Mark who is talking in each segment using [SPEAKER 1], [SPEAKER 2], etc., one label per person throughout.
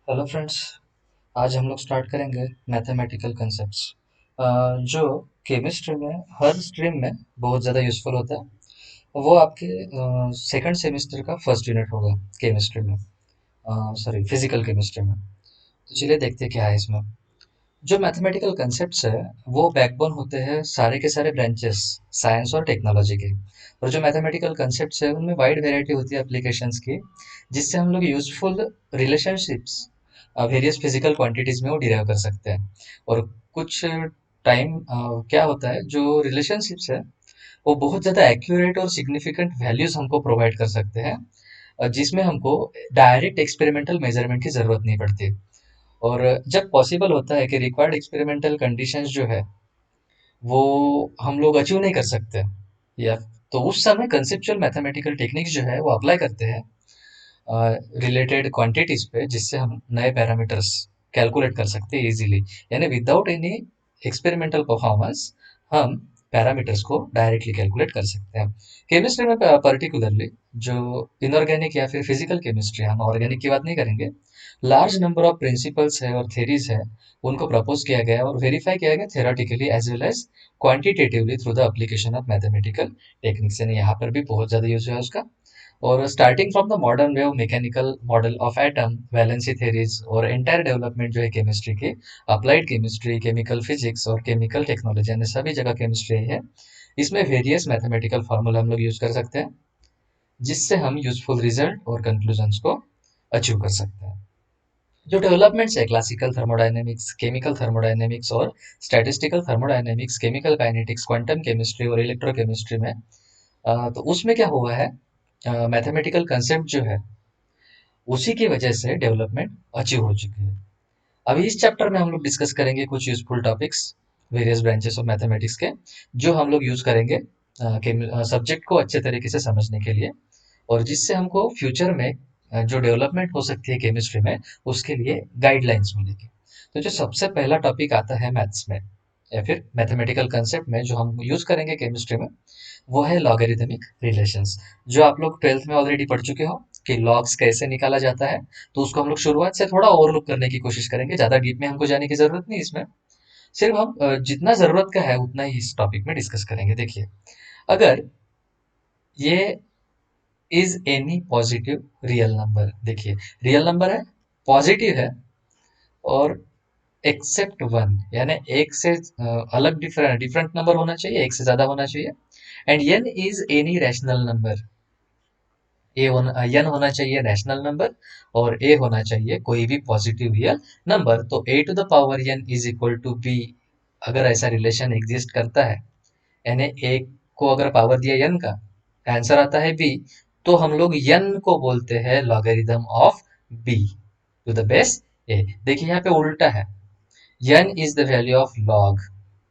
[SPEAKER 1] Hello friends. आज हम लोग स्टार्ट करेंगे मैथमेटिकल कंसेप्ट्स जो केमिस्ट्री में हर स्ट्रीम में बहुत ज़्यादा यूज़फुल होता है। वो आपके सेकंड सेमेस्टर का फर्स्ट यूनिट होगा केमिस्ट्री में, सॉरी फिजिकल केमिस्ट्री में। तो चलिए देखते हैं क्या है इसमें। जो मैथमेटिकल कंसेप्ट्स है वो बैकबोन होते हैं सारे के सारे ब्रांचेस साइंस और टेक्नोलॉजी के। और जो मैथमेटिकल कंसेप्ट्स है उनमें वाइड वैरायटी होती है एप्लीकेशंस की, जिससे हम लोग useful relationships various physical quantities में वो डिराइव कर सकते हैं। और कुछ टाइम क्या होता है, जो रिलेशनशिप्स है वो बहुत ज़्यादा एक्यूरेट और सिग्निफिकेंट वैल्यूज हमको प्रोवाइड कर सकते हैं, जिसमें हमको डायरेक्ट एक्सपेरिमेंटल मेजरमेंट की ज़रूरत नहीं पड़ती। और जब पॉसिबल होता है कि रिक्वायर्ड एक्सपेरिमेंटल कंडीशंस जो है वो हम लोग अचीव नहीं कर सकते, या तो उस समय कंसेप्चुअल मैथमेटिकल टेक्निक्स जो है वो अप्लाई करते हैं रिलेटेड क्वांटिटीज पे, जिससे हम नए पैरामीटर्स कैलकुलेट कर सकते हैं इजीली। यानी विदाउट एनी एक्सपेरिमेंटल परफॉर्मेंस हम पैरामीटर्स को डायरेक्टली कैलकुलेट कर सकते हैं। केमिस्ट्री में पर्टिकुलरली जो इनऑर्गेनिक या फिर फिजिकल केमिस्ट्री, हम ऑर्गेनिक की बात नहीं करेंगे, लार्ज नंबर ऑफ प्रिंसिपल्स है और थेरीज है, उनको प्रपोज किया गया और वेरीफाई किया गया theoretically as well as quantitatively through the application of mathematical techniques. यानी यहाँ पर भी बहुत ज़्यादा यूज है उसका। और starting from the modern wave mechanical model of atom, valency theories और एंटायर डेवलपमेंट जो है केमिस्ट्री की, अप्लाइड केमिस्ट्री, केमिकल फिजिक्स और केमिकल टेक्नोलॉजी, यानी सभी जगह केमिस्ट्री है। इसमें वेरियस मैथमेटिकल फार्मूला हम लोग यूज कर सकते हैं, जिससे हम यूजफुल रिजल्ट और कंक्लूजन्स को अचीव कर सकते हैं। जो डेवलपमेंट्स है क्लासिकल थर्मोडायनेमिक्स, केमिकल थर्मोडायनेमिक्स और statistical thermodynamics, chemical kinetics, quantum chemistry और इलेक्ट्रोकेमिस्ट्री में, तो उसमें क्या हुआ है, मैथमेटिकल कंसेप्ट जो है उसी की वजह से डेवलपमेंट अचीव हो चुकी है। अभी इस चैप्टर में हम लोग डिस्कस करेंगे कुछ useful topics various branches of mathematics के, जो हम लोग यूज करेंगे सब्जेक्ट को अच्छे तरीके से समझने के लिए, और जिससे हमको फ्यूचर में जो डेवलपमेंट हो सकती है केमिस्ट्री में, उसके लिए गाइडलाइंस मिलेगी। तो जो सबसे पहला टॉपिक आता है मैथ्स में या फिर मैथमेटिकल कंसेप्ट में, जो हम यूज करेंगे केमिस्ट्री में, वो है लॉगरिदमिक रिलेशंस। जो आप लोग ट्वेल्थ में ऑलरेडी पढ़ चुके हो कि लॉग्स कैसे निकाला जाता है, तो उसको हम लोग शुरुआत से थोड़ा ओवरलुक करने की कोशिश करेंगे। ज़्यादा डीप में हमको जाने की ज़रूरत नहीं इसमें। सिर्फ हम जितना ज़रूरत का है उतना ही इस टॉपिक में डिस्कस करेंगे। देखिए, अगर ये is any positive real number, देखिए रियल नंबर है, पॉजिटिव है, और एक्सेप्ट वन, यानी एक से अलग डिफरेंट डिफरेंट नंबर होना चाहिए, एक से ज़्यादा होना चाहिए। And n is any rational number, n होना चाहिए रैशनल नंबर, और ए होना चाहिए कोई भी पॉजिटिव रियल नंबर। तो a to the power n is equal to b, अगर ऐसा रिलेशन एग्जिस्ट करता है, यानी ए को अगर पावर दिया एन का, आंसर आता है बी, तो हम लोग एन को बोलते हैं logarithm of b to the base a. देखिए यहाँ पे उल्टा है, n is the value of log,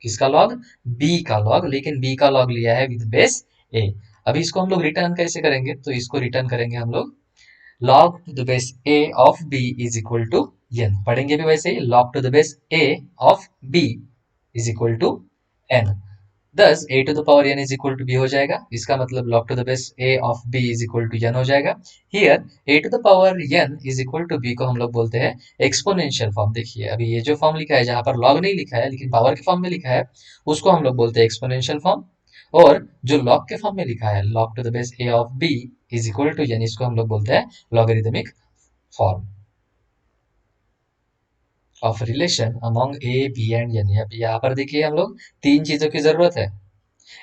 [SPEAKER 1] किसका लॉग, बी का लॉग, लेकिन बी का लॉग लिया है विद बेस ए। अभी इसको हम लोग रिटर्न कैसे करेंगे, तो इसको रिटर्न करेंगे हम लोग log to the base a of b is equal to n, पढ़ेंगे भी वैसे ही, log to the base a of b is equal to n। thus a to the power n is equal to b हो जाएगा, इसका मतलब log to the base a of b is equal to n हो जाएगा। here a to the power n is equal to b को हम लोग बोलते हैं एक्सपोनेंशियल फॉर्म। देखिए अभी ये जो फॉर्म लिखा है, जहां पर log नहीं लिखा है लेकिन पावर के फॉर्म में लिखा है, उसको हम लोग बोलते हैं एक्सपोनेंशियल फॉर्म। और जो लॉग के फॉर्म में लिखा है, log to the base a of b is equal to n, इसको हम लोग बोलते हैं logarithmic form of relation among a b and n. यहाँ पर देखिए हम लोग तीन चीजों की जरूरत है।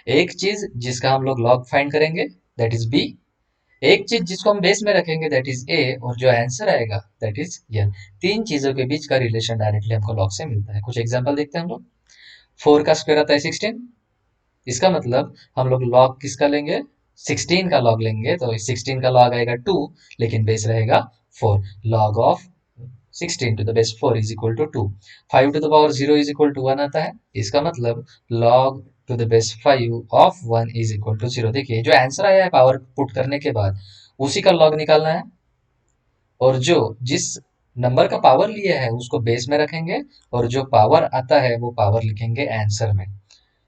[SPEAKER 1] एक चीज जिसका हम लोग लॉग फाइंड करेंगे, दैट इज बी। एक चीज जिसको हम बेस में रखेंगे, दैट इज ए, और जो आंसर आएगा दैट इज एन। तीन चीजों के बीच का रिलेशन डायरेक्टली हमको लॉग से मिलता है। कुछ एग्जांपल देखते हैं हम लोग। 4 का स्क्वायर आता है 16, इसका मतलब हम लोग लॉग किसका लेंगे, 16 का लॉग लेंगे, तो 16 का लॉग आएगा 2, लेकिन बेस रहेगा 4। Log of 16 to the base 4 is equal to 2। 5 to the power 0 is equal to 1 आता है, इसका मतलब log to the base 5 of 1 is equal to 0। देखिए जो आंसर आया है पावर पुट करने के बाद, उसी का लॉग निकालना है, और जो जिस नंबर का पावर लिया है उसको बेस में रखेंगे, और जो पावर आता है वो पावर लिखेंगे आंसर में।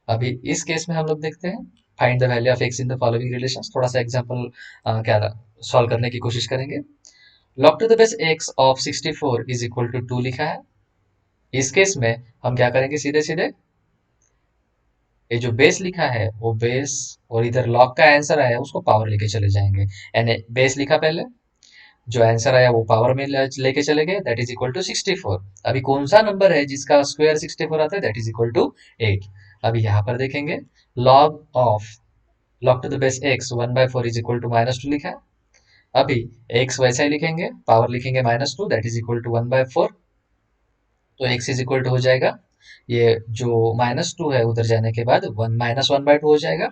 [SPEAKER 1] अभी इस केस में हम लोग देखते हैं, find the value of x in the following relations. थोड़ा सा एग्जांपल क्या सॉल्व करने की कोशिश करेंगे। log to the base x of 64 is equal to 2 लिखा है। इस केस में हम क्या करेंगे, सीधे सीधे ये जो बेस लिखा है वो बेस, और इधर लॉग का आंसर आया उसको पावर लेके चले जाएंगे। यानी बेस लिखा पहले, जो आंसर आया वो पावर में लेके चले गए, दैट इज इक्वल टू 64। अभी कौन सा नंबर है जिसका स्क्वायर 64 आता है, दैट इज इक्वल टू 8। अभी यहाँ पर देखेंगे log of log to the base x 1/4 is equal to -2 लिखा है। अभी x वैसा ही लिखेंगे, पावर लिखेंगे -2, दैट इज इक्वल टू 1/4। तो x इज इक्वल टू हो जाएगा, ये जो -2 है उधर जाने के बाद 1 - 1/2 हो जाएगा।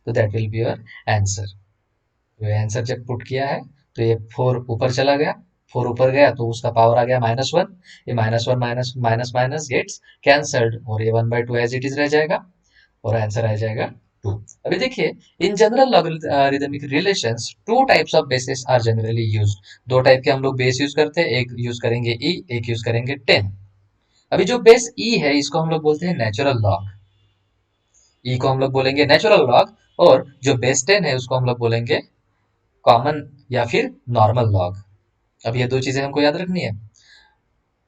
[SPEAKER 1] तो that will be your answer. तो ये आंसर जब पुट किया है तो ये 4 ऊपर चला गया, 4 ऊपर गया तो उसका पावर आ गया -1। ये -1 minus minus minus gets cancelled, और ये 1/2 एज इट इज रह जाएगा, और आंसर आ जाएगा 2। अभी देखिए, in general logarithmic relations two types of bases are generally used. दो टाइप के हम लोग बेस यूज करते हैं, एक यूज करेंगे ई, एक यूज करेंगे 10। अभी जो बेस ई है इसको हम लोग बोलते हैं नेचुरल लॉग, ई को हम लोग बोलेंगे नेचुरल लॉग, और जो बेस 10 है उसको हम लोग बोलेंगे कॉमन या फिर नॉर्मल लॉग। अब ये दो चीजें हमको याद रखनी है।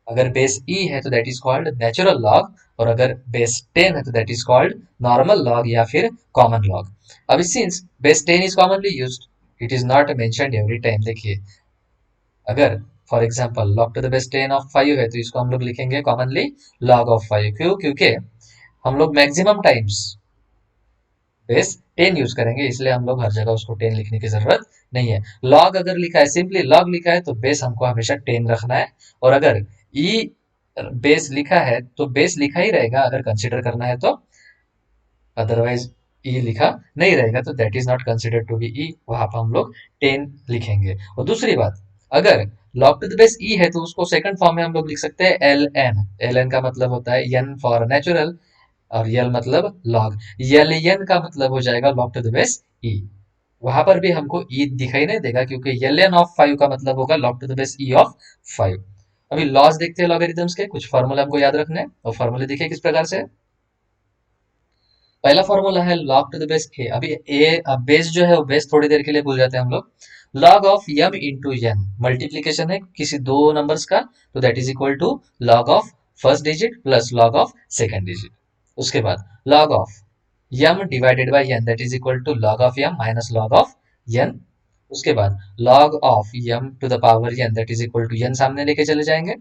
[SPEAKER 1] अगर बेस ई है तो that is called natural log, और अगर बेस 10 है तो that is called normal log या फिर कॉमन लॉग। अभी since base 10 is commonly used, it is not mentioned every time. देखिए, अगर for example log to the base 10 of 5 है तो इसको हम लोग लिखेंगे कॉमनली log ऑफ 5। क्यों? क्योंकि हम लोग मैक्सिमम टाइम्स बेस 10 यूज करेंगे, इसलिए हम लोग हर जगह उसको 10 लिखने की जरूरत नहीं है। लॉग अगर लिखा है, सिंपली लॉग लिखा है तो बेस हमको हमेशा 10 रखना है, और अगर ई बेस लिखा है तो बेस लिखा ही रहेगा अगर कंसीडर करना है तो, अदरवाइज ई लिखा नहीं रहेगा तो that is not considered to be e, वहां पर हम लोग 10 लिखेंगे। और दूसरी बात, अगर log to the base e है तो उसको सेकंड फॉर्म में हम लोग लिख सकते हैं एल एन। एल एन का मतलब होता है एन फॉर नेचुरल, और यल मतलब लॉग, यल एन का मतलब हो जाएगा log टू द बेस ई। वहां पर भी हमको ई दिखाई नहीं देगा क्योंकि यल एन ऑफ 5 का मतलब होगा log to the base e of 5। अभी लॉज देखते हैं लॉगरिथम्स के, कुछ फॉर्मूला हमको याद रखने हैं, और फॉर्मूले देखिए किस प्रकार से। पहला फॉर्मूला है log टू द बेस ए। अभी ए बेस जो है वो बेस थोड़ी देर के लिए भूल जाते हैं हम लोग। log of m into n multiplication है किसी दो नंबर्स का, तो that is equal to log of first digit plus log of second digit. उसके बाद log of m divided by n that is equal to log of m minus log of n। उसके बाद log of m to the power n that is equal to n सामने लेके चले जाएंगे,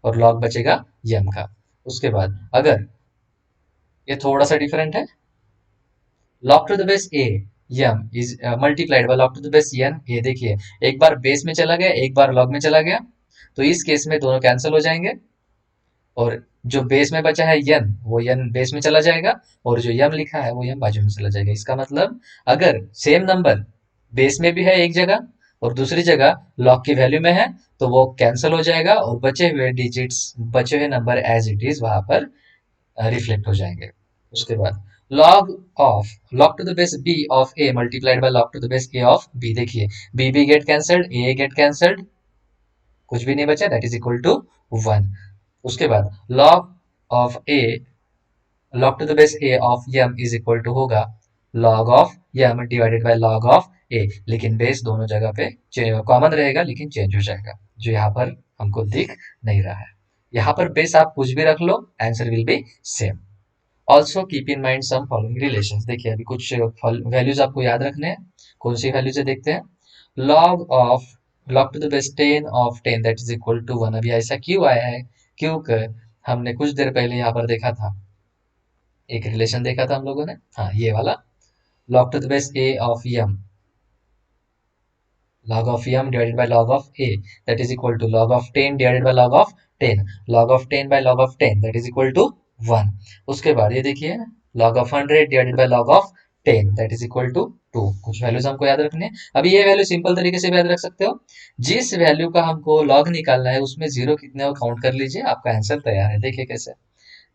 [SPEAKER 1] और log बचेगा m का। उसके बाद अगर ये थोड़ा सा डिफरेंट है, log to the base a m is multiplied by log to the base n. ये देखिए, एक बार बेस में चला गया, एक बार log में चला गया, तो इस केस में दोनों कैंसिल हो जाएंगे, और जो बेस में बचा है यन वो यन बेस में चला जाएगा, और जो यम लिखा है वो यम बाजू में चला जाएगा। इसका मतलब अगर सेम नंबर बेस में भी है एक जगह और दूसरी जगह log की वैल्यू में है तो वो कैंसिल हो जाएगा, और बचे हुए डिजिट्स, बचे हुए नंबर एज इट इज वहां पर रिफ्लेक्ट हो जाएंगे। उसके बाद log of log to the base b of a multiplied by log to the base a of b। देखिए, b get cancelled, a get cancelled, कुछ भी नहीं बचा, दैट इज इक्वल टू 1। उसके बाद log of a log to the base a of m is equal to होगा log of m divided by log of a, लेकिन base दोनों जगह पे कॉमन रहेगा लेकिन चेंज हो जाएगा, जो यहाँ पर हमको दिख नहीं रहा है। यहाँ पर बेस आप कुछ भी रख लो, answer will be same. Also keep in mind some following relation. देखिए, अभी कुछ वैल्यूज आपको याद रखने हैं। कौन सी वैल्यूज है देखते हैं। Log of log to the base 10 of 10 that is equal to 1। अभी ऐसा क्यों आया है? क्योंकि हमने कुछ देर पहले यहाँ पर देखा था, एक रिलेशन देखा था हम लोगों ने, हाँ ये वाला, log to the base a of m, log of m divided by log of a that is equal to log of 10 divided by log of 10, log of 10 by log of 10 that is equal to 1। उसके बाद ये देखिए log of 100 divided by log of 10 that is equal to 2। कुछ values हमको याद रखने हैं। अभी ये वैल्यू सिंपल तरीके से भी याद रख सकते हो, जिस वैल्यू का हमको log निकालना है उसमें जीरो कितने हो काउंट कर लीजिए, आपका आंसर तैयार है। देखिए कैसे,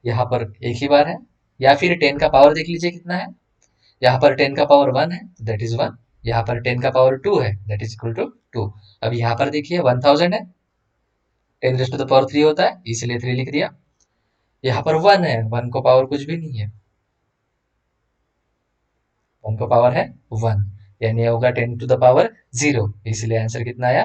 [SPEAKER 1] यहाँ पर एक ही बार है, या फिर 10 का पावर देख लीजिए कितना है। यहाँ पर 10 का पावर 1 है, दैट इज 1। यहाँ पर 10 का पावर 2 है, दैट इज इक्वल टू 2। अब यहाँ पर देखिए 1000 है, 10 रेज टू द पावर 3 होता है इसलिए 3 लिख दिया। यहाँ पर 1 है, 1 को पावर कुछ भी नहीं है, 1 को पावर है 1, यानी ये होगा 10 टू द पावर 0, इसलिए आंसर कितना आया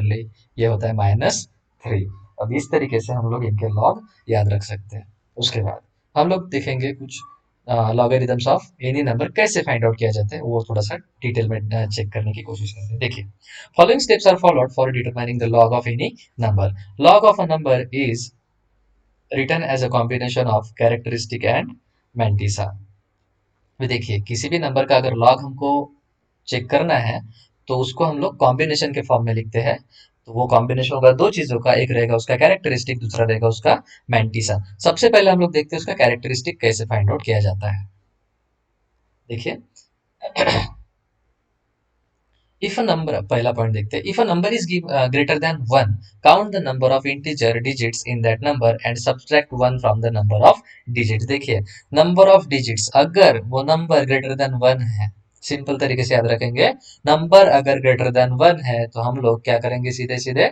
[SPEAKER 1] सिमिलरली ये होता है -3। अब इस तरीके से हम लोग इनके लॉग याद रख सकते हैं। उसके बाद हम लोग देखेंगे कुछ लॉगरिदम्स ऑफ एनी नंबर कैसे फाइंड आउट किया जाता है, वो थोड़ा सा डिटेल में चेक करने की कोशिश करते हैं। देखिए, following steps are followed for determining the log of any number. Log of a number is written as a combination of characteristic and mantissa. भी देखिए, किसी भी नंबर का अगर लॉग हमको चेक करना है तो उसको हम लोग कॉम्बिनेशन के फॉर्म में लिखते हैं। तो वो कॉम्बिनेशन होगा दो चीजों का, एक रहेगा उसका कैरेक्टरिस्टिक, दूसरा रहेगा उसका मैंटिसा। सबसे पहले हम लोग देखते हैं उसका कैरेक्टरिस्टिक कैसे फाइंड आउट किया जाता है। देखिए, इफ अ नंबर, पहला पॉइंट देखते हैं, if a number is greater than 1, count the number of integer digits in that number and subtract 1 from the number of digits. देखिए, नंबर ऑफ डिजिट्स, अगर वो नंबर ग्रेटर देन 1 है, simple तरीके से याद रखेंगे, नंबर अगर ग्रेटर देन 1 है तो हम लोग क्या करेंगे, सीधे सीधे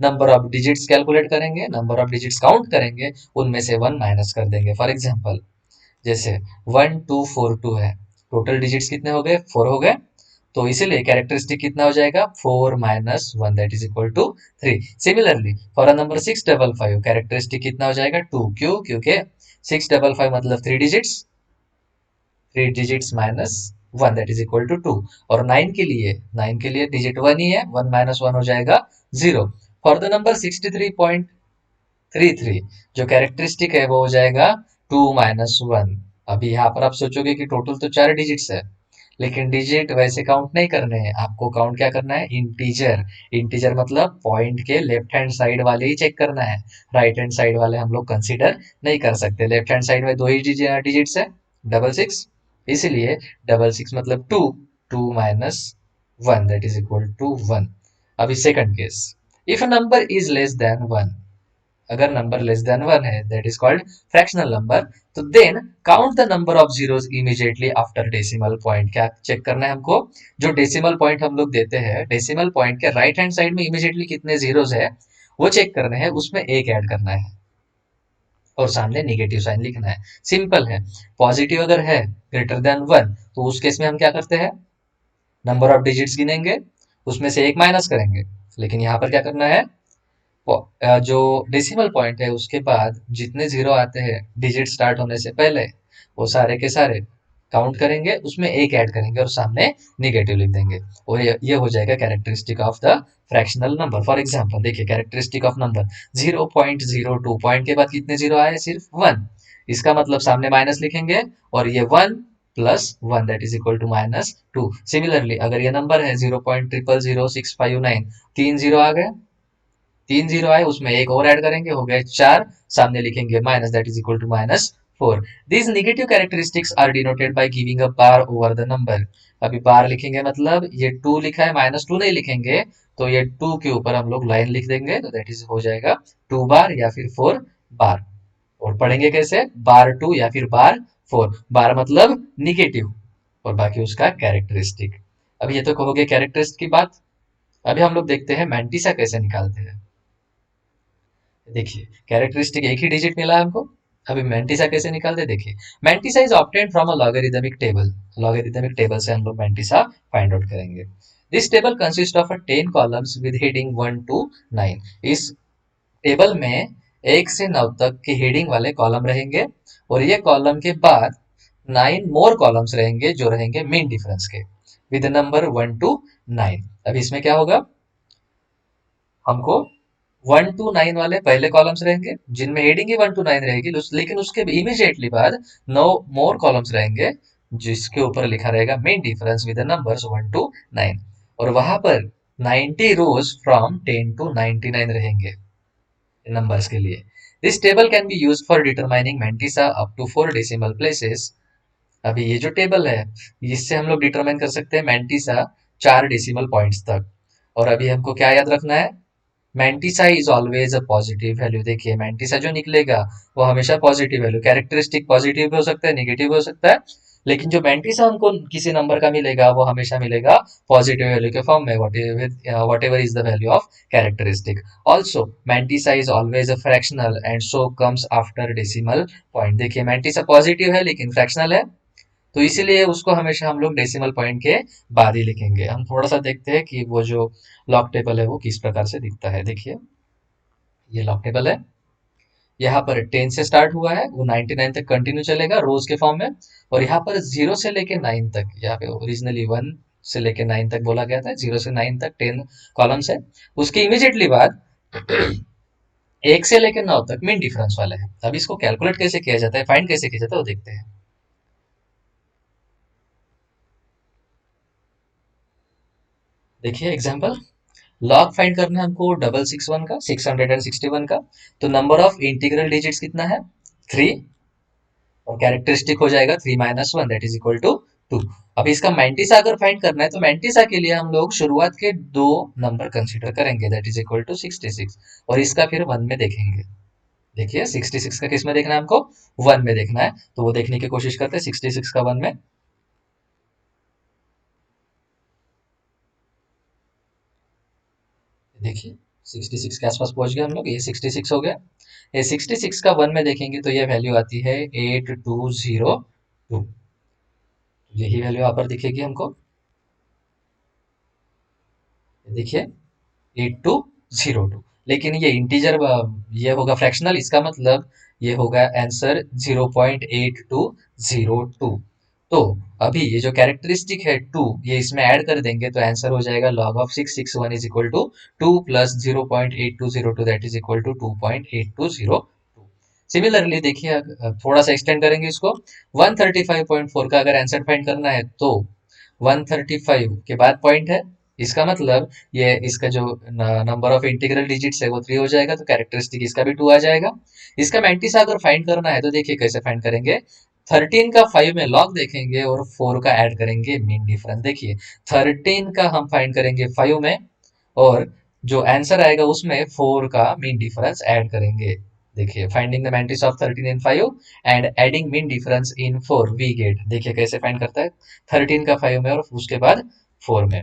[SPEAKER 1] नंबर ऑफ डिजिट्स कैलकुलेट करेंगे, नंबर ऑफ डिजिट्स काउंट करेंगे, उनमें से 1 माइनस कर देंगे। फॉर एग्जाम्पल, जैसे 1242 है, टोटल डिजिट्स कितने हो गए, 4 हो गए, तो इसीलिए कैरेक्टरिस्टिक कितना हो जाएगा, 4 - 1 that is equal to 3। Similarly for a number 655, characteristic कितना हो जाएगा, 2। क्यों, क्योंकि 655 मतलब 3 digits, 3 digits -1 that is equal to 2। और 9 के लिए डिजिट 1 ही है, 1 - 1 हो जाएगा 0। फॉर द नंबर 63.33, जो कैरेक्टरिस्टिक है वो हो जाएगा 2 - 1। अभी यहाँ पर आप सोचोगे कि टोटल तो 4 डिजिट्स है, लेकिन डिजिट वैसे काउंट नहीं करने हैं, आपको काउंट क्या करना है, इंटीजर। इंटीजर मतलब पॉइंट के लेफ्ट हैंड साइड वाले ही चेक करना है, राइट हैंड साइड वाले हम लोग कंसीडर नहीं कर सकते। लेफ्ट हैंड साइड में दो ही डिजिट्स है, 66, इसलिए 66 मतलब 2, 2 - 1 दैट इज इक्वल टू 1। अभी second case, if a number is less than 1, अगर नंबर लेस देन 1 है, that is called fractional number, तो then count the number of zeros immediately after decimal point. क्या check करना है हमको, जो decimal point हम लोग देते हैं, डेसिमल पॉइंट के राइट हैंड साइड में इमीडिएटली कितने जीरोस है वो चेक करने हैं, उसमें एक ऐड करना है और सामने निगेटिव साइन लिखना है। सिंपल है। पॉजिटिव अगर है ग्रेटर देन 1, तो उस केस में हम क्या करते हैं, नंबर ऑफ डिजिट्स गिनेंगे, उसमें से एक माइनस करेंगे। लेकिन यहाँ पर क्या करना है, जो डेसिमल पॉइंट है उसके बाद जितने जीरो आते हैं डिजिट स्टार्ट होने से पहले, वो सारे के सारे काउंट करेंगे, उसमें एक ऐड करेंगे और सामने निगेटिव लिख देंगे, और ये हो जाएगा characteristic of the fractional number. For example देखिए, कैरेक्टरिस्टिक ऑफ नंबर 0.02, पॉइंट के बाद कितने जीरो आए, सिर्फ 1, इसका मतलब सामने माइनस लिखेंगे, और ये 1 + 1 that is equal to -2। Similarly अगर ये नंबर है 0.0000659, तीन जीरो आ गए, 3 जीरो आए, उसमें एक और ऐड करेंगे, हो गए 4, सामने लिखेंगे minus that is equal to -4। These negative characteristics are denoted by giving a bar over the number. अभी बार लिखेंगे मतलब ये 2 लिखा है, -2 नहीं लिखेंगे, तो ये 2 के ऊपर हम लोग लाइन लिख देंगे, तो दैट इज हो जाएगा 2 बार या फिर 4 बार। और पढ़ेंगे कैसे, बार 2 या फिर बार 4। बार मतलब निगेटिव और बाकी उसका कैरेक्टरिस्टिक। अब ये तो कहोगे कैरेक्टरिस्टिक की बात। अभी हम लोग देखते हैं मैंटिसा कैसे निकालते हैं। देखिए, कैरेक्टरिस्टिक एक ही डिजिट मिला हमको, अभी मैंटिसा कैसे निकालते हैं, देखिए, mantissa is obtained from a logarithmic table. Logarithmic table से हम लोग मैंटिसा फाइंड आउट करेंगे। This table consist of 10 columns with heading 1 to 9। इस टेबल में 1 से 9 तक के हेडिंग वाले कॉलम रहेंगे, और ये कॉलम के बाद 9 मोर कॉलम्स रहेंगे जो रहेंगे मीन डिफरेंस के, विद नंबर 1 to 9। अभी इसमें क्या होगा, हमको 1 to 9 वाले पहले कॉलम्स रहेंगे जिनमें हेडिंग ही 1 to 9 रहेगी, लेकिन उसके इमीडिएटली बाद 9 मोर कॉलम्स रहेंगे जिसके ऊपर लिखा रहेगा main difference with numbers 1 to 9, और वहां पर 90 रोज फ्रॉम 10 to 99 रहेंगे नंबर्स के लिए। This table can be use for determining mantissa up to 4 decimal places. अभी ये जो टेबल है, इससे हम लोग डिटरमाइन कर सकते हैं मैंटिसा 4 डेसिमल पॉइंट्स तक। और अभी हमको क्या याद रखना है, mantissa is always a positive value. देखिए, मैंटिसा जो निकलेगा वो हमेशा पॉजिटिव वैल्यू, कैरेक्टरिस्टिक पॉजिटिव भी हो सकता है, नेगेटिव भी हो सकता है, लेकिन जो मैंटिसा हमको किसी नंबर का मिलेगा वो हमेशा मिलेगा पॉजिटिव वैल्यू के फॉर्म में, what ever is the value of characteristic. Also mantissa is always a fractional and so comes after decimal point. देखिए मैंटिसा पॉजिटिव है लेकिन फ्रैक्शनल है, तो इसीलिए उसको हमेशा हम लोग डेसिमल पॉइंट के बाद ही लिखेंगे। हम थोड़ा सा देखते हैं कि वो जो लॉग टेबल है वो किस प्रकार से दिखता है। देखिए ये लॉग टेबल है, यहाँ पर 10 से स्टार्ट हुआ है, वो 99 तक कंटिन्यू चलेगा रोज के फॉर्म में। और यहाँ पर 0 से लेके 9 तक, यहाँ पे ओरिजिनली 1 से लेके 9 तक बोला गया था, 0 से 9 तक 10 कॉलम्स है। उसके इमीडिएटली बाद 1 से लेके 9 तक मीन डिफरेंस वाला है। अब इसको कैलकुलेट कैसे किया जाता है, फाइंड कैसे किया जाता है, वो देखते हैं। देखिए एग्जाम्पल, लॉग फाइंड करना है हमको 661 का, 661 का। तो नंबर ऑफ इंटीग्रल डिजिट्स कितना है, 3। और कैरेक्टरिस्टिक हो जाएगा 3 - 1, दैट इज इक्वल टू 2। अब इसका मैंटिसा अगर फाइंड करना है तो मैंटिसा के लिए हम लोग शुरुआत के दो नंबर कंसीडर करेंगे, दैट इज इक्वल टू 66। और इसका फिर वन में देखेंगे। देखिए 66 का किस में देखना है हमको, वन में देखना है। तो वो देखने की कोशिश करते हैं 66 का वन में। देखिए 66 के आसपास पहुंच गए हम लोग, ये 66 हो गया। ये 66 का वन में देखेंगे तो ये वैल्यू आती है 8202। यही वैल्यू यहाँ पर दिखेगी हमको। देखिए 8202। लेकिन ये इंटीजर, ये होगा फ्रैक्शनल, इसका मतलब ये होगा आंसर 0.8202। तो अभी ये जो कैरेक्टरिस्टिक है 2, ये इसमें ऐड कर देंगे तो आंसर हो जाएगा log of 661 is equal to 2 plus 0.8202, that is equal to 2.8202। Similarly देखिए थोड़ा सा एक्सटेंड करेंगे इसको, 135.4 का अगर आंसर फाइंड करना है तो 135 के बाद पॉइंट है, इसका मतलब ये इसका जो नंबर ऑफ इंटीग्रल डिजिट्स है वो 3 हो जाएगा, तो कैरेक्टरिस्टिक इसका भी 2 आ जाएगा। इसका मैंटिसा अगर फाइंड करना है तो देखिए कैसे फाइंड करेंगे। 13 का 5 में लॉग देखेंगे और 4 का ऐड करेंगे मीन डिफरेंस। देखिए 13 का हम फाइंड करेंगे 5 में, और जो आंसर आएगा उसमें 4 का मीन डिफरेंस ऐड करेंगे। देखिए finding the mantissa of 13 in 5 and adding mean difference in 4 we get. देखिए कैसे फाइंड करता है, 13 का 5 में और उसके बाद 4 में।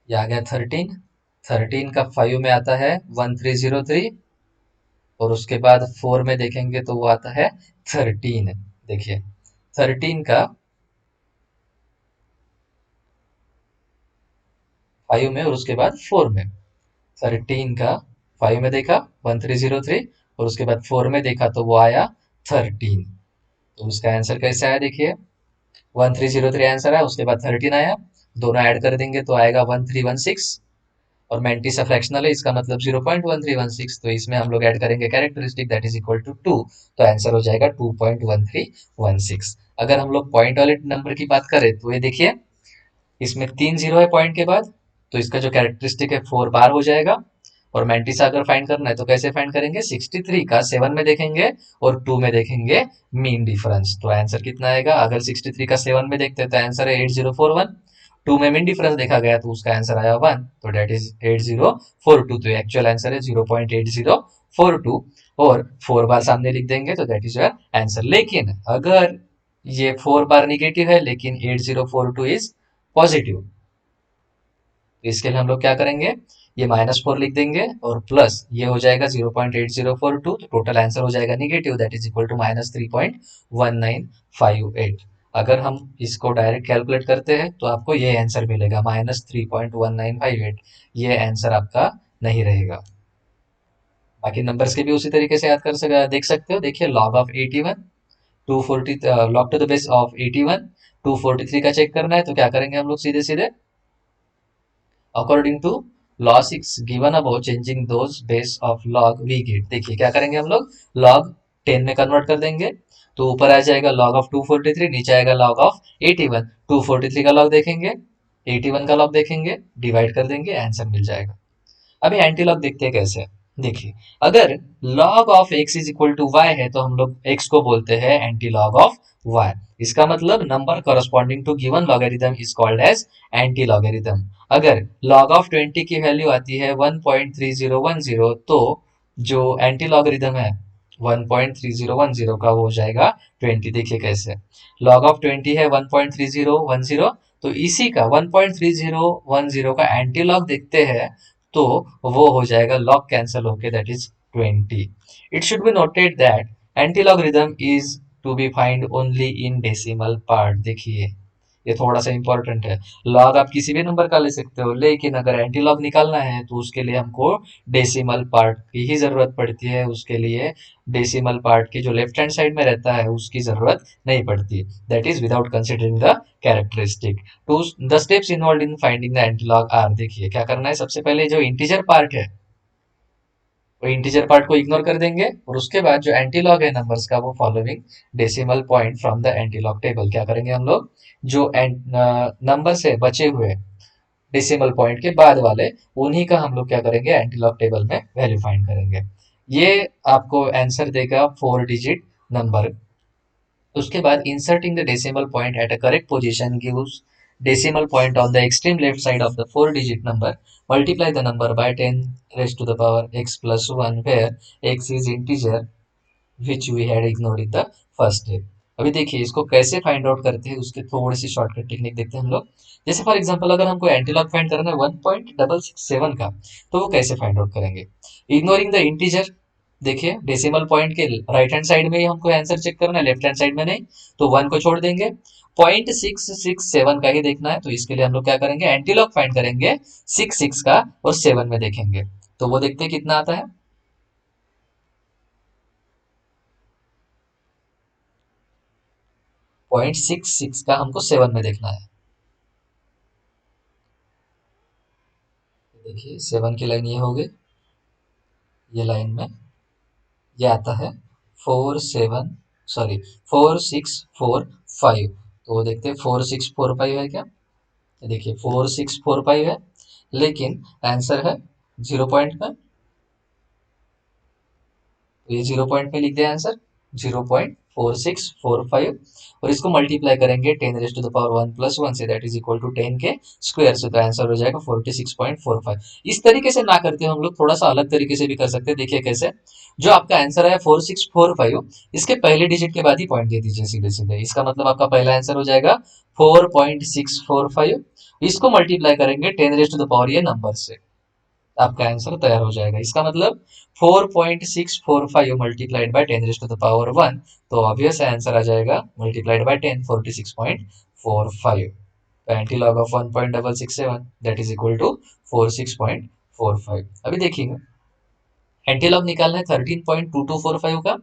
[SPEAKER 1] ये आ गया 13। 13 का 5 में आता है 1303, और उसके बाद 4 में देखेंगे तो वो आता है 13। देखिए 13 का 5 में और उसके बाद 4 में। 13 का 5 में देखा 1303, और उसके बाद 4 में देखा तो वो आया 13। तो उसका आंसर कैसे आया देखिए, 1303 आंसर आया, उसके बाद 13 आया, दोनों ऐड कर देंगे तो आएगा 1316। और मैंटिसा फ्रैक्शनल है, इसका मतलब 0.1316, तो इसमें हम लोग ऐड करेंगे characteristic, that is equal to 2। तो आंसर हो जाएगा 2.1316। अगर हम लोग पॉइंट वाले नंबर की बात करें तो ये देखिए, इसमें 3 जीरो है पॉइंट के बाद, तो इसका जो कैरेक्टरिस्टिक है 4 बार हो जाएगा। और मैंटिसा अगर फाइंड करना है तो कैसे फाइंड करेंगे, 63 का 7 में देखेंगे और 2 में देखेंगे मीन डिफरेंस। तो आंसर कितना आएगा, अगर 63 का 7 में देखते हैं तो आंसर है 8041। 2 में मीन डिफरेंस देखा गया तो उसका आंसर आया 1, तो डेट इज 8042। तो एक्चुअल आंसर है 0.8042, और 4 बार सामने लिख देंगे तो दैट इज योर आंसर। लेकिन अगर ये 4 बार निगेटिव है लेकिन 8042 इज पॉजिटिव, तो इसके लिए हम लोग क्या करेंगे, ये -4 लिख देंगे और प्लस ये हो जाएगा 0.8042, तो टोटल आंसर हो जाएगा negative, that is equal to -3.1958। अगर हम इसको डायरेक्ट कैलकुलेट करते हैं तो आपको ये आंसर मिलेगा -3.1958। ये आंसर आपका नहीं रहेगा। बाकी नंबर्स के भी उसी तरीके से याद कर देख सकते हो। देखिए log of 81, 240, log to the base of 81, 243 का चेक करना है तो क्या करेंगे हम लोग, सीधे सीधे according to law 6 given about changing those base of log we get. देखिए क्या करेंगे हम लोग, लॉग 10 में कन्वर्ट कर देंगे, तो ऊपर आ जाएगा लॉग ऑफ 243, नीचे आएगा लॉग ऑफ 81। 243 का लॉग देखेंगे, 81 का लॉग देखेंगे, डिवाइड कर देंगे, आंसर मिल जाएगा। अभी एंटी लॉग देखते हैं कैसे। देखिए अगर log of x is equal to y है तो हम लोग x को बोलते हैं एंटी लॉग ऑफ y। इसका मतलब number corresponding to given logarithm is called as anti logarithm. अगर log ऑफ 20 की वैल्यू आती है 1.3010, तो जो एंटी लॉगरिदम है 1.3010 का, वो हो जाएगा 20। देखिए कैसे, लॉग ऑफ 20 है 1.3010, तो इसी का 1.3010 का एंटी लॉग देखते हैं तो वो हो जाएगा, लॉग कैंसल होके, that is 20। It should be noted that anti logarithm is to be find only in decimal part. देखिए ये थोड़ा सा इंपॉर्टेंट है। लॉग आप किसी भी नंबर का ले सकते हो, लेकिन अगर एंटी लॉग निकालना है तो उसके लिए हमको डेसिमल पार्ट की ही जरूरत पड़ती है। उसके लिए डेसिमल पार्ट की जो लेफ्ट हैंड साइड में रहता है उसकी जरूरत नहीं पड़ती, that is without considering the characteristic. Two the steps involve in finding the anti log are, देखिए क्या करना है। सबसे पहले जो इंटीजर पार्ट है, वो इंटीजर पार्ट को इग्नोर कर देंगे, और उसके बाद जो एंटीलॉग है नंबर्स का, वो following decimal point from the antilog table. क्या करेंगे हम लोग, जो नंबर से बचे हुए डेसिमल पॉइंट के बाद वाले, उन्हीं का हम लोग क्या करेंगे, एंटीलॉग टेबल में वैल्यू फाइंड करेंगे। ये आपको आंसर देगा 4 डिजिट नंबर। उसके बाद inserting the decimal point at a correct position gives decimal point on the extreme left side of the 4 digit number. Multiply the number by 10 raised to the power x plus 1, where x is integer which we had ignored in the first step. अभी देखिए इसको कैसे find out करते हैं, उसके थोड़ी सी shortcut technique देखते हैं हम लोग। जैसे फॉर एग्जांपल अगर हमको एंटीलॉग फाइंड करना है 1.667 का, तो वो कैसे फाइंड आउट करेंगे, इग्नोरिंग द इंटीजर। देखिए डेसिमल पॉइंट के राइट हैंड साइड में ही हमको आंसर चेक करना है, लेफ्ट हैंड साइड में नहीं, तो 1 को छोड़ देंगे। 0.667 का ही देखना है, तो इसके लिए हम लोग क्या करेंगे, एंटीलॉग फाइंड करेंगे 6 का, और 7 में देखेंगे, तो वो देखते हैं कितना आता है। 0.66 का हमको 7 में देखना है। देखिए 7 की लाइन ये हो गई, ये लाइन में ये आता है 4645। तो देखते हैं 4645 है क्या, देखिए 4645 है, लेकिन आंसर है 0 पॉइंट में, तो ये 0 पॉइंट में लिख दिया आंसर 0.4645, और इसको मल्टीप्लाई करेंगे 10 raised to the power 1 plus 1 से, दैट इज इक्वल टू 10 के स्क्वायर से, तो आंसर हो जाएगा 46.45। इस तरीके से ना करते हम लोग थोड़ा सा अलग तरीके से भी कर सकते हैं। देखिए कैसे, जो आपका आंसर है 4645, इसके पहले डिजिट के बाद ही पॉइंट दे दीजिए सीधे सीधे, इसका मतलब आपका पहला आंसर हो जाएगा 4.645। इसको मल्टीप्लाई करेंगे 10 raised to the power ये नंबर से, आपका आंसर तैयार हो जाएगा। इसका मतलब 4.645 multiplied by 10 raised to the power 1, तो ऑब्वियस आंसर आ जाएगा मल्टीप्लाइड बाय 10 46.45। तो anti log of 1.667 that is equal to 46.45। अभी देखिए एंटी लॉग निकालना है 13.2245 का,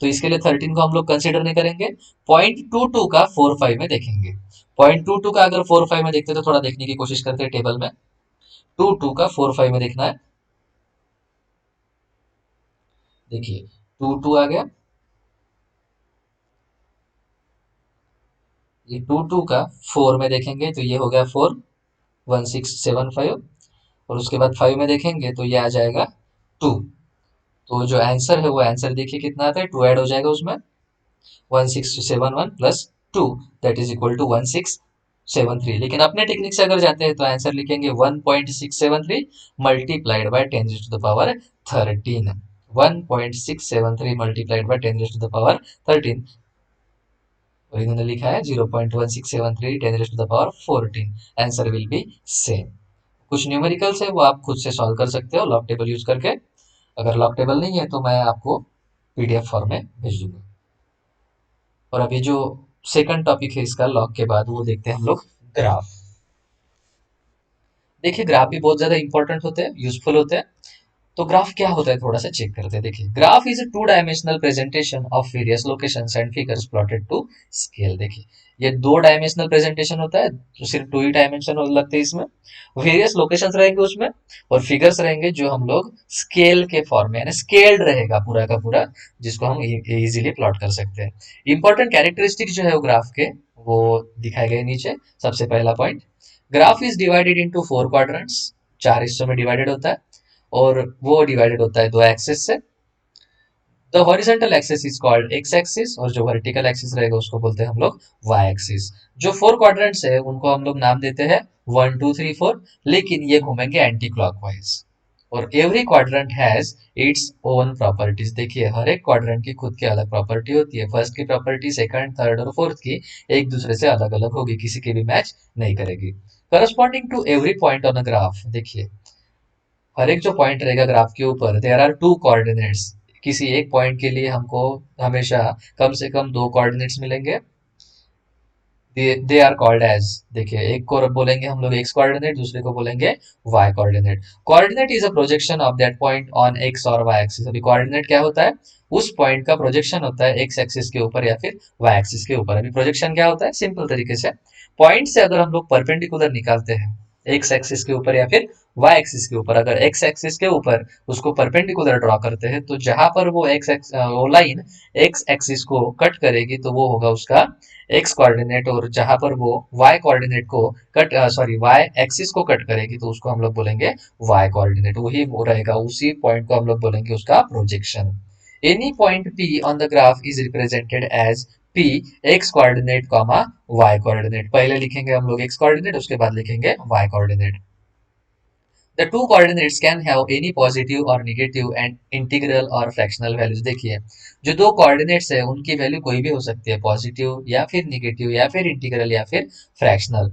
[SPEAKER 1] तो इसके लिए 13 को हम लोग कंसिडर नहीं करेंगे, 0.22 का 45 में देखेंगे। 0.22 का अगर 45 में देखते तो थोड़ा देखने की कोशिश करते हैं टेबल में, 22 का 45 में देखना है। देखिए 22 आ गया, ये 22 का 4 में देखेंगे तो ये हो गया 41675, और उसके बाद 5 में देखेंगे तो ये आ जाएगा 2। तो जो आंसर है वो आंसर देखिए कितना आता है, 2 ऐड हो जाएगा उसमें, 1671 plus 2 that is equal to 1673। लेकिन अपने टेक्निक से अगर जाते हैं तो आंसर लिखेंगे 1.673 multiplied by 10 raised to the power 13। 1.673 multiplied by 10 raised to the power 13, और इन्होंने लिखा है 0.1673 10 raised to the power 14। Answer will be same. कुछ न्यूमेरिकल्स है वो आप खुद से सॉल्व कर सकते हो लॉग टेबल यूज करके। अगर लॉग टेबल नहीं है तो मैं आपको पीडीएफ फॉर्म में भेज दूंगा। और अभी जो सेकंड टॉपिक है इसका लॉग के बाद, वो देखते हैं हम लोग ग्राफ। देखिए ग्राफ भी बहुत ज्यादा इंपॉर्टेंट होते हैं, यूजफुल होते हैं। तो ग्राफ क्या होता है थोड़ा सा चेक करते हैं। देखिए graph is a 2 dimensional presentation of various locations and figures plotted to scale. देखिए ये 2 डायमेंशनल प्रेजेंटेशन होता है, तो सिर्फ 2 ही डायमेंशन लगते हैं इसमें, वेरियस लोकेशंस रहेंगे उसमें, और फिगर्स रहेंगे जो हम लोग स्केल के फॉर्म में, यानी स्केल्ड रहेगा पूरा का पूरा, जिसको हम इजीली प्लॉट कर सकते हैं। इंपॉर्टेंट कैरेक्टरिस्टिक जो है वो ग्राफ के, वो दिखाए गए नीचे। सबसे पहला point, graph is divided into 4 quadrants, 4 हिस्सों में डिवाइडेड होता है, और वो डिवाइडेड होता है 2 एक्सेस से। The horizontal axis is called x axis, और जो वर्टिकल एक्सिस रहेगा उसको बोलते हैं हम लोग वाई एक्सिस। जो 4 क्वाड्रेंट्स है उनको हम लोग नाम देते हैं 1 2 3 4, लेकिन ये घूमेंगे एंटी क्लॉकवाइज। और every quadrant has its own properties. देखिए हर एक क्वाड्रेंट की खुद की अलग प्रॉपर्टी होती है। फर्स्ट की प्रॉपर्टी सेकंड थर्ड और फोर्थ की एक दूसरे से अलग अलग होगी, किसी की भी मैच नहीं करेगी। Corresponding to every point on a graph, देखिए हर एक जो पॉइंट रहेगा ग्राफ के ऊपर, देयर आर टू कोऑर्डिनेट्स। किसी एक पॉइंट के लिए हमको हमेशा कम से कम दो कोऑर्डिनेट्स मिलेंगे। दे आर कॉल्ड एज, देखिए एक को बोलेंगे हम लोग एक्स कोऑर्डिनेट, दूसरे को बोलेंगे y coordinate. Coordinate is a projection of that point on x और वाई एक्सिस। अभी कोऑर्डिनेट क्या होता है, उस पॉइंट का प्रोजेक्शन होता है एक्स एक्सिस के ऊपर या फिर वाई एक्सिस के ऊपर। अभी प्रोजेक्शन क्या होता है, सिंपल तरीके से पॉइंट से अगर हम लोग परपेंडिकुलर निकालते हैं एक्स एक्सिस के ऊपर या फिर वाई एक्सिस के ऊपर, अगर एक्स एक्सिस के ऊपर उसको परपेंडिकुलर ड्रॉ करते हैं तो जहां पर वो वो लाइन एक्स एक्सिस को कट करेगी तो वो होगा उसका एक्स कोऑर्डिनेट, और जहां पर वो वाई कोऑर्डिनेट को वाई एक्सिस को कट करेगी तो उसको हम लोग बोलेंगे वाई कोऑर्डिनेट। वही वो रहेगा, उसी पॉइंट को हम लोग बोलेंगे उसका projection. Any point p on the graph is represented as p x coordinate comma y coordinate. पहले लिखेंगे हम लोग एक्स कोऑर्डिनेट, उसके बाद लिखेंगे y coordinate. The two coordinates can have any positive or negative and integral or fractional values। देखिए जो दो coordinates है उनकी वैल्यू कोई भी हो सकती है, पॉजिटिव या फिर निगेटिव या फिर इंटीग्रल या फिर fractional.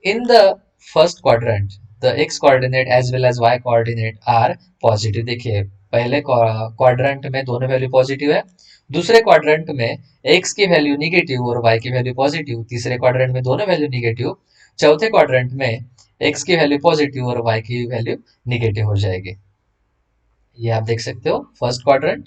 [SPEAKER 1] In the first quadrant, the x coordinate as well as y coordinate are positive। देखिए पहले क्वाड्रेंट में दोनों वैल्यू पॉजिटिव है, दूसरे क्वाड्रेंट में x की वैल्यू निगेटिव और y की वैल्यू पॉजिटिव, तीसरे क्वाड्रेंट में दोनों वैल्यू निगेटिव, चौथे क्वाड्रेंट में x की वैल्यू पॉजिटिव और y की वैल्यू निगेटिव हो जाएगी। ये आप देख सकते हो फर्स्ट क्वाड्रेंट,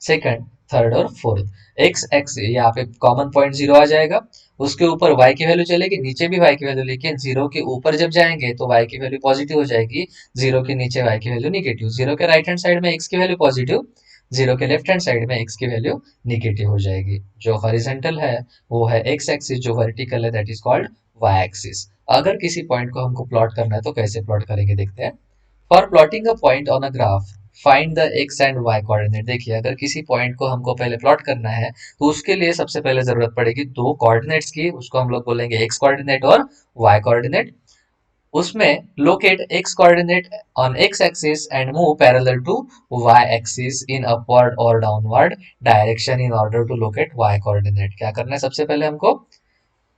[SPEAKER 1] सेकंड, थर्ड और फोर्थ। एक्स एक्स यहाँ पे कॉमन पॉइंट जीरो आ जाएगा, उसके ऊपर y की वैल्यू चलेगी, नीचे भी y की वैल्यू, लेकिन जीरो के ऊपर जब जाएंगे तो y की वैल्यू पॉजिटिव हो जाएगी, जीरो के नीचे y की वैल्यू निगेटिव। जीरो के राइट हैंड साइड में x की वैल्यू पॉजिटिव, जीरो के लेफ्ट हैंड साइड में x की वैल्यू निगेटिव हो जाएगी। जो हॉरिजेंटल है वो है x एक्सिस, जो वर्टिकल है that is called y axis. अगर किसी पॉइंट को हमको प्लॉट करना है तो कैसे प्लॉट करेंगे देखते हैं। For plotting a point on a graph find the x and y coordinate. देखिए अगर किसी पॉइंट को हमको पहले प्लॉट करना है तो उसके लिए सबसे पहले जरूरत पड़ेगी दो कोऑर्डिनेट्स की, उसको हम लोग बोलेंगे एक्स कोऑर्डिनेट और वाई कोऑर्डिनेट। उसमें locate x coordinate on x axis and move parallel to y axis in upward और downward direction in order to locate y coordinate. क्या करना है, सबसे पहले हमको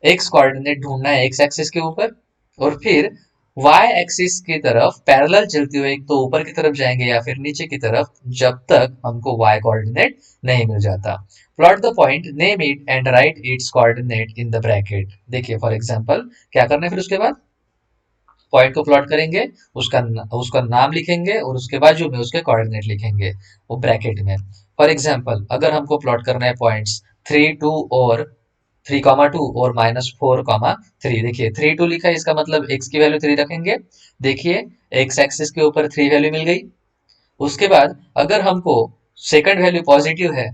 [SPEAKER 1] एक्स कोऑर्डिनेट ढूंढना है एक्स एक्सिस के ऊपर, और फिर वाई एक्सिस की तरफ पैरेलल चलते हुए एक तो ऊपर की तरफ जाएंगे या फिर नीचे की तरफ, जब तक हमको वाई कोऑर्डिनेट नहीं मिल जाता। Plot the point, name it and right it's coordinate in the bracket. देखिए फॉर एग्जांपल क्या करना है, फिर उसके बाद पॉइंट को प्लॉट करेंगे, उसका उसका नाम लिखेंगे और उसके बाजू में उसके कोऑर्डिनेट लिखेंगे वो ब्रैकेट में। फॉर एग्जांपल अगर हमको प्लॉट करना है पॉइंट्स 3 2 और -4 3। देखिए 3 2 लिखा है, इसका मतलब x की वैल्यू 3 रखेंगे। देखिए x एक्सिस के ऊपर 3 वैल्यू मिल गई। उसके बाद अगर हमको सेकंड वैल्यू पॉजिटिव है,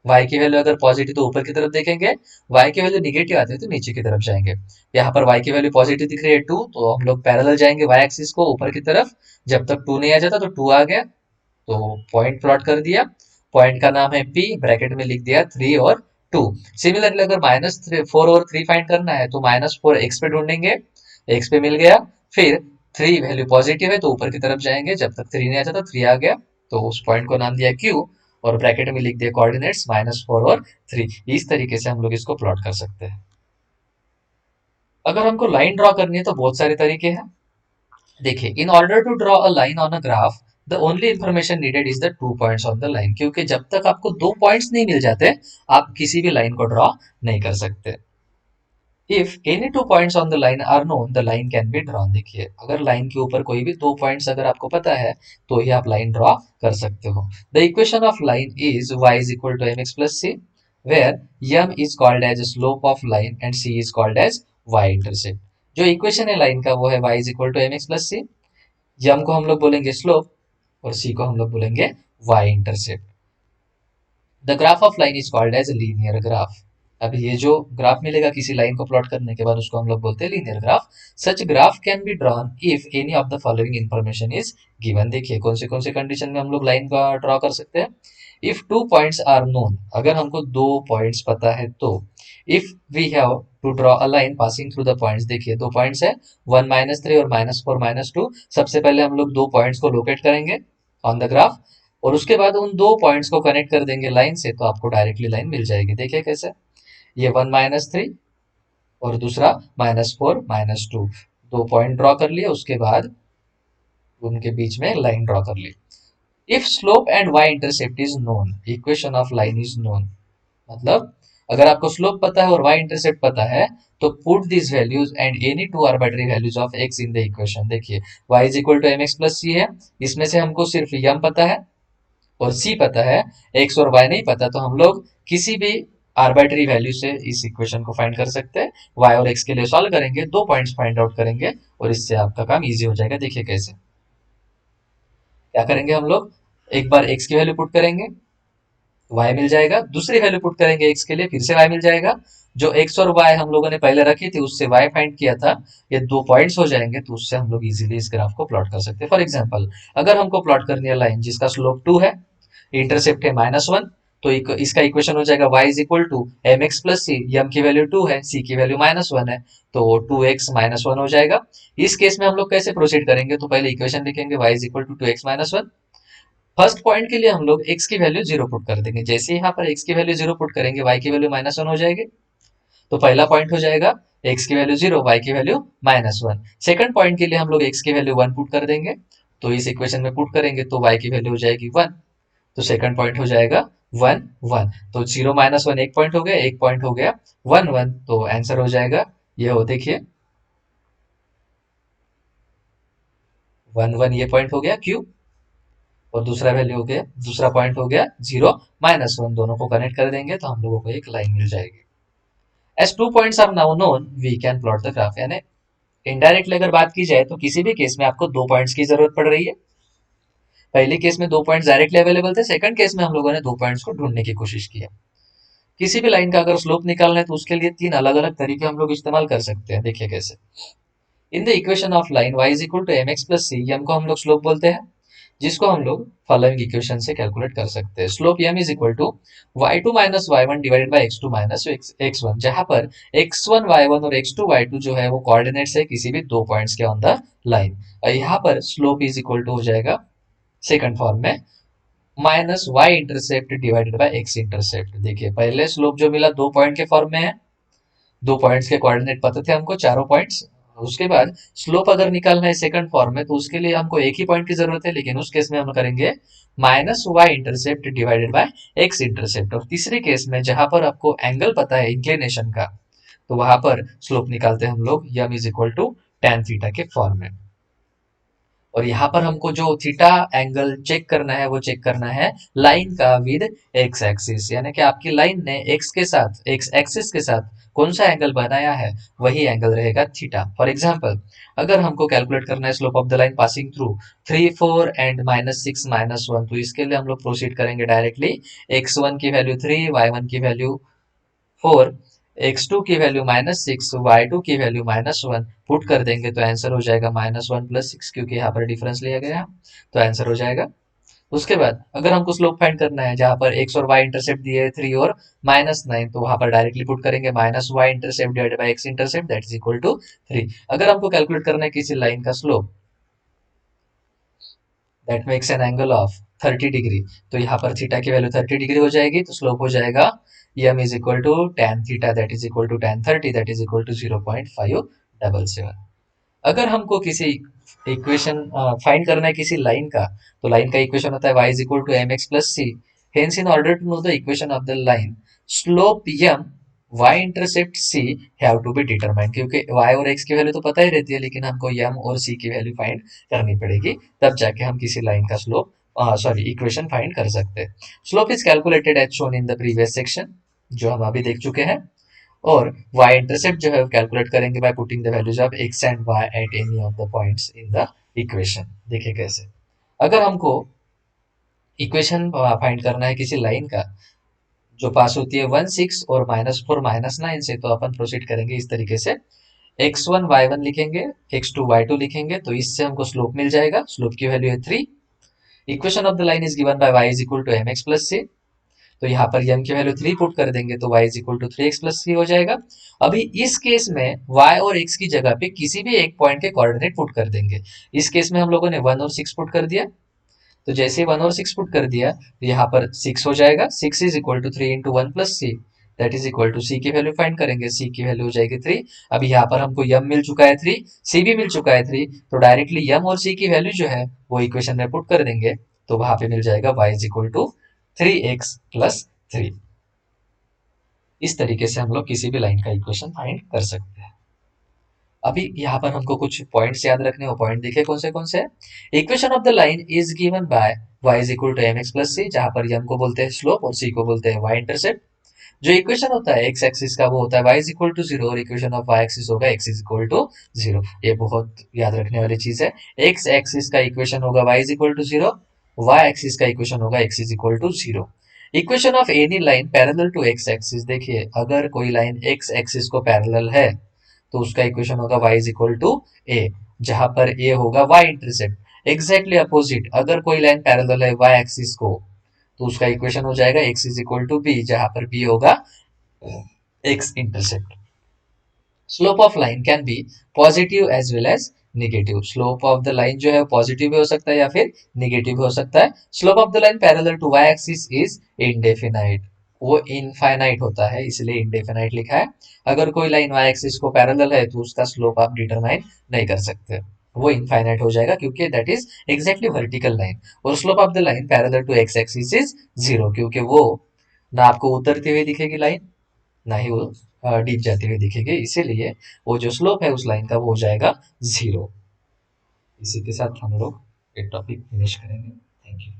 [SPEAKER 1] y की वैल्यू अगर पॉजिटिव तो ऊपर की तरफ देखेंगे, y की वैल्यू निगेटिव आती है तो नीचे की तरफ जाएंगे। यहाँ पर y की वैल्यू पॉजिटिव दिख रही है 2, तो हम लोग पैरेलल जाएंगे y एक्सिस को ऊपर की तरफ, जब तक 2 नहीं आ जाता तो 2 आ गया तो पॉइंट प्लॉट कर दिया। पॉइंट का नाम है P, ब्रैकेट में लिख दिया 3 और 2। सिमिलरली अगर -4 और 3 फाइंड करना है तो -4 x पे ढूंढेंगे, x पे मिल गया। फिर 3 वैल्यू पॉजिटिव है तो ऊपर की तरफ जाएंगे, जब तक 3 नहीं आ जाता 3 आ गया तो उस पॉइंट को नाम दिया Q, और ब्रैकेट में लिख दिया कोऑर्डिनेट्स -4 और 3। इस तरीके से हम लोग इसको प्लॉट कर सकते हैं। अगर हमको लाइन ड्रॉ करनी है तो बहुत सारे तरीके हैं। देखिए in order to draw a line on a graph the only information needed is the 2 points on the line. क्योंकि जब तक आपको दो पॉइंट्स नहीं मिल जाते आप किसी भी लाइन को ड्रॉ नहीं कर सकते। If any 2 points on the line are known the line can be drawn. देखिए अगर लाइन के ऊपर कोई भी दो पॉइंट्स अगर आपको पता है तो ही आप लाइन ड्रॉ कर सकते हो। The equation of line is y is equal to mx plus c, where m is called as slope of line and c is called as y intercept. जो इक्वेशन है लाइन का वो है y is equal to mx plus c, m को हम लोग बोलेंगे slope और सी को हम लोग बोलेंगे y intercept. The graph of line is called as linear graph. अब ये जो ग्राफ मिलेगा किसी लाइन को प्लॉट करने के बाद उसको हम लोग बोलते हैं linear graph. Such graph can be drawn if any of the following information is given. देखिए कौन से कंडीशन में हम लोग लाइन का ड्रॉ कर सकते हैं। इफ 2 पॉइंट्स आर नोन, अगर हमको दो पॉइंट्स पता है तो। If we have to draw a line passing through the points. देखिए दो पॉइंट्स है, 1 -3 और -4 -2। सबसे पहले हम लोग दो पॉइंट्स को लोकेट करेंगे ऑन द ग्राफ, और उसके बाद उन दो पॉइंट्स को कनेक्ट कर देंगे लाइन से, तो आपको डायरेक्टली लाइन मिल जाएगी। देखिए कैसे, ये 1 -3 और दूसरा -4 -2, दो पॉइंट ड्रॉ कर लिए, उसके बाद उनके बीच में लाइन ड्रॉ कर ली। If slope and y intercept is known, equation of line is known. मतलब अगर आपको स्लोप पता है और वाई इंटरसेप्ट पता है, तो put this values and any two arbitrary values of x in the equation. देखिए y is equal to m x plus c है, इसमें से हमको सिर्फ यम पता है और सी पता है, एक्स और वाई नहीं पता, तो हम लोग किसी भी आर्बिट्ररी वैल्यू से इस इक्वेशन को फाइंड कर सकते हैं। वाई और एक्स के लिए सॉल्व करेंगे, दो पॉइंट्स फाइंड आउट करेंगे और इससे आपका काम इजी हो जाएगा। देखिए कैसे, क्या करेंगे हम लोग, एक बार एक्स की वैल्यू पुट करेंगे, y मिल जाएगा, दूसरी वैल्यू पुट करेंगे x के लिए, फिर से y मिल जाएगा। जो x और y हम लोगों ने पहले रखी थी उससे y फाइंड किया था, ये दो पॉइंट्स हो जाएंगे, तो उससे हम लोग इजीली इस ग्राफ को प्लॉट कर सकते हैं। फॉर एग्जांपल, अगर हमको प्लॉट करनी है लाइन जिसका स्लोप 2 है, इंटरसेप्ट है -1, तो इसका इक्वेशन हो जाएगा y is equal to m x plus c, m की वैल्यू 2 है, सी की वैल्यू -1 है, तो 2x-1 हो जाएगा। इस केस में हम लोग कैसे प्रोसीड करेंगे, तो पहले इक्वेशन लिखेंगे y is equal to 2x-1। First point के लिए हम लोग x की वैल्यू 0 पुट कर देंगे, जैसे ही यहाँ पर x की वैल्यू 0 पुट करेंगे y की वैल्यू -1 हो जाएगी, तो पहला पॉइंट हो जाएगा x की वैल्यू 0, y की वैल्यू -1। सेकंड पॉइंट के लिए हम लोग x की वैल्यू 1 पुट कर देंगे, तो इस इक्वेशन में पुट करेंगे तो y की वैल्यू हो जाएगी 1, तो सेकंड पॉइंट हो जाएगा 1 1, तो 0 -1 एक पॉइंट हो गया, एक पॉइंट हो गया 1 1, तो आंसर हो जाएगा ये हो, देखिए 1 1 ये पॉइंट हो गया क्यू, और दूसरा वैल्यू हो गया, दूसरा पॉइंट हो गया 0 -1, दोनों को कनेक्ट कर देंगे तो हम लोगों को एक लाइन मिल जाएगी। As two points are now known we can plot the graph. यानी इनडायरेक्टली अगर बात की जाए तो किसी भी केस में आपको दो पॉइंट्स की जरूरत पड़ रही है। पहले केस में दो पॉइंट्स डायरेक्टली अवेलेबल थे, सेकंड केस में हम लोगों ने दो पॉइंट्स को ढूंढने की कोशिश की है। किसी भी लाइन का अगर स्लोप निकालना है तो उसके लिए तीन अलग अलग तरीके हम लोग इस्तेमाल कर सकते हैं। देखिए कैसे, in the equation of line y is equal to m x plus c, m को हम लोग स्लोप बोलते हैं, जिसको हम लोग फॉलोइंग इक्वेशन से कैलकुलेट कर सकते हैं। Slope m is equal to y2 minus y1 divided by x2 minus x1, जहां पर x1 y1 और x2 y2 जो है वो कोऑर्डिनेट्स है किसी भी दो पॉइंट्स के ऑन द लाइन, और यहाँ पर स्लोप इज इक्वल टू हो जाएगा सेकंड फॉर्म में minus y intercept divided by x intercept. देखिए पहले स्लोप जो मिला दो पॉइंट के फॉर्म में है, दो पॉइंट्स के कोऑर्डिनेट पता थे हमको, चारों पॉइंट्स। उसके बाद स्लोप अगर निकालना है सेकंड फॉर्म में, तो उसके लिए हमको एक ही पॉइंट की जरूरत है, लेकिन उस केस में हम करेंगे minus y intercept divided by x intercept. और तीसरे केस में जहां पर आपको एंगल पता है इंक्लिनेशन का, तो वहां पर स्लोप निकालते हैं हम लोग m is equal to tan theta के फॉर्म में। और यहाँ पर हमको जो थीटा एंगल चेक करना है वो चेक करना है लाइन का विद एक्स एक्सिस, यानी कि आपकी लाइन ने एक्स के साथ, एक्स एक्सिस के साथ कौन सा एंगल बनाया है वही एंगल रहेगा थीटा। फॉर एग्जांपल, अगर हमको कैलकुलेट करना है slope of the line passing through 3 4 and -6 -1, तो इसके लिए हम लोग प्रोसीड करेंगे डायरेक्टली, x1 की वैल्यू 3, y1 की वैल्यू 4, x2 की वैल्यू -6, y2 की वैल्यू -1 पुट कर देंगे, तो आंसर हो जाएगा -1 + 6, क्योंकि यहाँ पर डिफरेंस लिया गया है, तो आंसर हो जाएगा। उसके बाद अगर हमको स्लोप फाइंड करना है जहां पर x और y इंटरसेप्ट दिए 3 और -9, तो वहां पर डायरेक्टली पुट करेंगे minus y intercept divided by x intercept, that is equal to 3। अगर हमको कैलकुलेट करना है किसी लाइन का slope that makes an angle of 30 degree, तो यहाँ पर थीटा की वैल्यू 30 डिग्री हो जाएगी, तो स्लोप हो जाएगा m is equal to tan theta that is equal to tan 30 that is equal to 0.577। अगर हमको किसी इक्वेशन फाइंड करना है किसी लाइन का, तो लाइन का इक्वेशन होता है y is equal to m x plus c. Hence in order to know the equation of the line, slope m y intercept c have to be determined, क्योंकि y और x की value तो पता ही रहती है, लेकिन हमको m और c की वैल्यू फाइंड करनी पड़ेगी, तब जाके हम किसी लाइन का स्लोप सॉरी इक्वेशन फाइंड कर सकते हैं। Slope is calculated as shown in the previous section, जो हम अभी देख चुके हैं। और y इंटरसेप्ट जो है कैलकुलेट करेंगे by putting the values of x and y at any of the points in the equation. देखिए कैसे, अगर हमको इक्वेशन फाइंड करना है किसी लाइन का जो पास होती है 1 6 और -4 -9 से, तो अपन प्रोसीड करेंगे इस तरीके से, x1 y1 लिखेंगे, x2 y2 लिखेंगे, तो इससे हमको स्लोप मिल जाएगा, स्लोप की वैल्यू है 3। Equation of the line is given by y is equal to m x plus c, तो यहाँ पर यम की वैल्यू 3 पुट कर देंगे तो y is equal to 3x+3 हो जाएगा। अभी इस केस में y और x की जगह पे किसी भी एक पॉइंट के कोऑर्डिनेट पुट कर देंगे। इस केस में हम लोगों ने 1 और 6 पुट कर दिया, तो जैसे ही 1 और 6 पुट कर दिया तो यहाँ पर 6 हो जाएगा। 6 is equal to 3 × 1 + c, that is equal to c की वैल्यू फाइंड करेंगे, सी की वैल्यू हो जाएगी 3। अभी यहाँ पर हमको यम मिल चुका है 3, सी भी मिल चुका है 3, तो डायरेक्टली यम और सी की वैल्यू जो है वो इक्वेशन में पुट कर देंगे, तो वहां पे मिल जाएगा y is equal to 3x+3। इस तरीके से हम लोग किसी भी लाइन का इक्वेशन फाइंड कर सकते हैं। अभी यहाँ पर हमको कुछ पॉइंट्स याद रखने हो, पॉइंट देखिए कौन से हैं। Equation of the line is given by y is equal to mx+c, जहां पर m को बोलते हैं स्लोप और c को बोलते हैं y इंटरसेप्ट। जो इक्वेशन होता है x एक्सिस का वो होता है y इज इक्वल टू 0, और इक्वेशन ऑफ y एक्सिस होगा x इज इक्वल टू 0। ये बहुत याद रखने वाली चीज है। x एक्सिस का इक्वेशन होगा y is equal to 0, y axis का इक्वेशन होगा x is equal to 0। Equation of any line parallel to x axis, देखिए अगर कोई लाइन x एक्सिस को पैरेलल है तो उसका इक्वेशन होगा y is equal to a, जहां पर a होगा y इंटरसेप्ट। एग्जैक्टली अपोजिट, अगर कोई लाइन पैरेलल है y एक्सिस को तो उसका इक्वेशन हो जाएगा x is equal to b, जहां पर b होगा x intercept. Slope of line can be positive as well as negative. Slope of the line जो है पॉजिटिव भी हो सकता है या फिर निगेटिव भी हो सकता है। Slope of the line parallel to y axis is indefinite, वो इनफाइनाइट होता है इसलिए इनडेफिनाइट लिखा है। अगर कोई लाइन y एक्सिस को पैरेलल है तो उसका स्लोप आप डिटरमाइन नहीं कर सकते, वो इनफाइनाइट हो जाएगा क्योंकि that is exactly vertical line. और slope of the line parallel to x axis is 0, क्योंकि वो ना आपको उतरती हुई दिखेगी लाइन, ना ही वो डीप जाती हुई दिखेगी, इसीलिए वो जो स्लोप है उस लाइन का वो हो जाएगा 0। इसी के साथ हम लोग ये टॉपिक फिनिश करेंगे। Thank you.